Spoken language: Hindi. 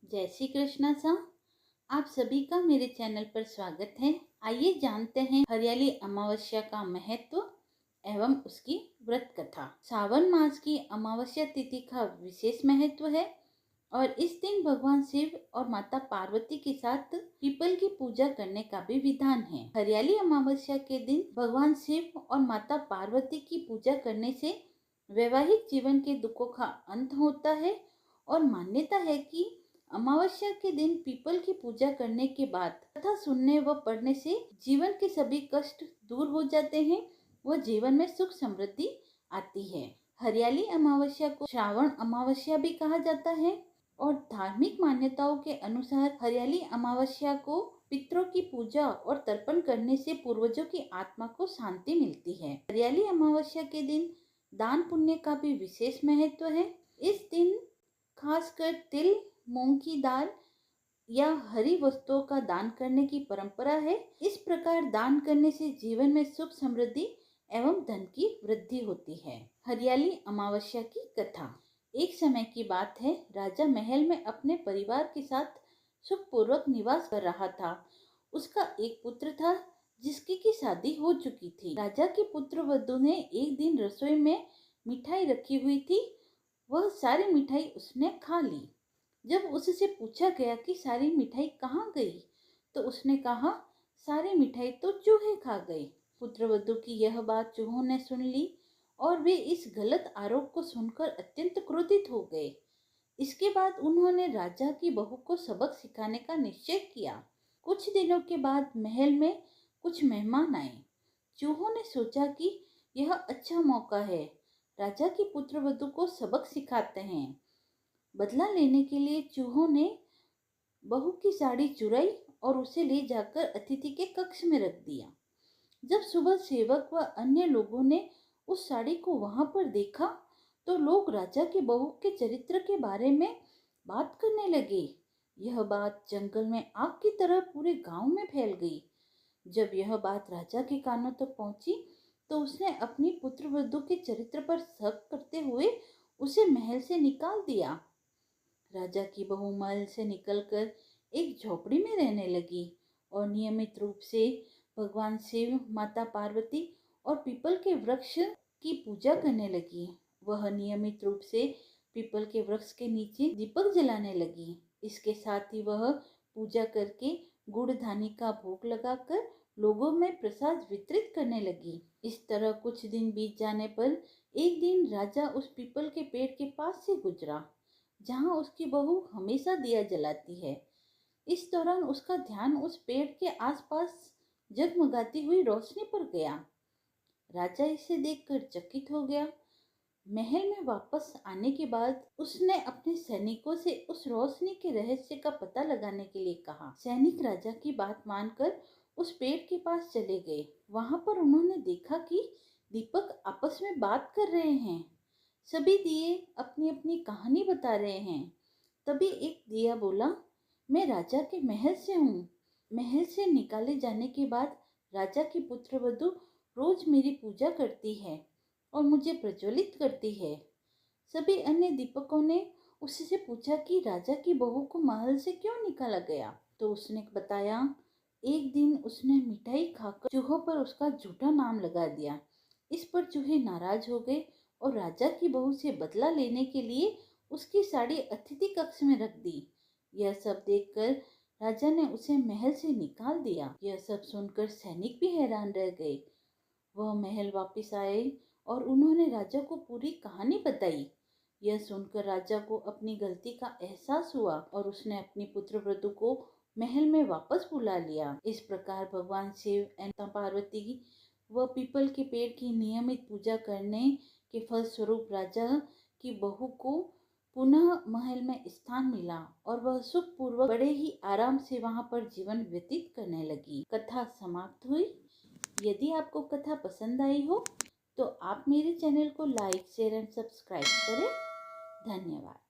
जय श्री कृष्णा सा। आप सभी का मेरे चैनल पर स्वागत है। आइए जानते हैं हरियाली अमावस्या का महत्व एवं उसकी व्रत कथा। सावन मास की अमावस्या तिथि का विशेष महत्व है और इस दिन भगवान शिव और माता पार्वती के साथ पीपल की पूजा करने का भी विधान है। हरियाली अमावस्या के दिन भगवान शिव और माता पार्वती की पूजा करने से वैवाहिक जीवन के दुखों का अंत होता है और मान्यता है कि अमावस्या के दिन पीपल की पूजा करने के बाद कथा सुनने व पढ़ने से जीवन के सभी कष्ट दूर हो जाते हैं व जीवन में सुख समृद्धि आती है। हरियाली अमावस्या को श्रावण अमावस्या भी कहा जाता है और धार्मिक मान्यताओं के अनुसार हरियाली अमावस्या को पितरों की पूजा और तर्पण करने से पूर्वजों की आत्मा को शांति मिलती है। हरियाली अमावस्या के दिन दान पुण्य का भी विशेष महत्व है। इस दिन खासकर तिल, मूंग की दाल या हरी वस्तुओं का दान करने की परंपरा है। इस प्रकार दान करने से जीवन में सुख समृद्धि एवं धन की वृद्धि होती है। हरियाली अमावस्या की कथा। एक समय की बात है, राजा महल में अपने परिवार के साथ सुखपूर्वक निवास कर रहा था। उसका एक पुत्र था जिसकी की शादी हो चुकी थी। राजा के पुत्र वधू ने एक दिन रसोई में मिठाई रखी हुई थी, वह सारी मिठाई उसने खा ली। जब उससे पूछा गया कि सारी मिठाई कहाँ गई, तो उसने कहा, सारी मिठाई तो चूहे खा गए। पुत्रवधू की यह बात चूहों ने सुन ली और वे इस गलत आरोप को सुनकर अत्यंत क्रोधित हो गए। इसके बाद उन्होंने राजा की बहू को सबक सिखाने का निश्चय किया। कुछ दिनों के बाद महल में कुछ मेहमान आए। चूहों ने सोचा कि यह अच्छा मौका है, राजा की पुत्रवधू को सबक सिखाते हैं। बदला लेने के लिए चूहों ने बहू की साड़ी चुराई और उसे ले जाकर अतिथि के कक्ष में रख दिया। जब सुबह सेवक व अन्य लोगों ने उस साड़ी को वहां पर देखा तो लोग राजा की बहू के चरित्र के बारे में बात करने लगे। यह बात जंगल में आग की तरह पूरे गांव में फैल गई। जब यह बात राजा के कानों तक पहुंची तो उसने अपनी पुत्रवधू के चरित्र पर शक करते हुए उसे महल से निकाल दिया। राजा की बहू महल से निकलकर एक झोपड़ी में रहने लगी और नियमित रूप से भगवान शिव, माता पार्वती और पीपल के वृक्ष की पूजा करने लगी। वह नियमित रूप से पीपल के वृक्ष के नीचे दीपक जलाने लगी। इसके साथ ही वह पूजा करके गुड़ धानी का भोग लगाकर लोगों में प्रसाद वितरित करने लगी। इस तरह कुछ दिन बीत जाने पर एक दिन राजा उस पीपल के पेड़ के पास से गुजरा जहाँ उसकी बहू हमेशा दिया जलाती है। इस दौरान उसका ध्यान उस पेड़ के आसपास जगमगाती हुई रोशनी पर गया। राजा इसे देखकर चकित हो गया। महल में वापस आने के बाद उसने अपने सैनिकों से उस रोशनी के रहस्य का पता लगाने के लिए कहा। सैनिक राजा की बात मानकर उस पेड़ के पास चले गए। वहां पर उन्होंने देखा कि दीपक आपस में बात कर रहे हैं। सभी दिए अपनी अपनी कहानी बता रहे हैं। तभी एक दिया बोला, मैं राजा के महल से हूँ। महल से निकाले जाने के बाद राजा की पुत्रवधू रोज मेरी पूजा करती है और मुझे प्रज्वलित करती है। सभी अन्य दीपकों ने उससे पूछा कि राजा की बहू को महल से क्यों निकाला गया। तो उसने बताया, एक दिन उसने मिठाई खाकर चूहों पर उसका झूठा नाम लगा दिया। इस पर चूहे नाराज हो गए और राजा की बहू से बदला लेने के लिए उसकी साड़ी अतिथि कक्ष में रख दी। यह सब देखकर राजा ने उसे महल से निकाल दिया। यह सब सुनकर सैनिक भी हैरान रह गए। वह महल वापस आए और उन्होंने राजा को पूरी कहानी बताई। यह सुनकर राजा को अपनी गलती का एहसास हुआ और उसने अपनी पुत्रवधू को महल में वापस बुला लिया। इस प्रकार भगवान शिव एवं पार्वती व पीपल के पेड़ की नियमित पूजा करने के फलस्वरूप राजा की बहू को पुनः महल में स्थान मिला और वह सुखपूर्वक बड़े ही आराम से वहां पर जीवन व्यतीत करने लगी। कथा समाप्त हुई। यदि आपको कथा पसंद आई हो तो आप मेरे चैनल को लाइक, शेयर एंड सब्सक्राइब करें। धन्यवाद।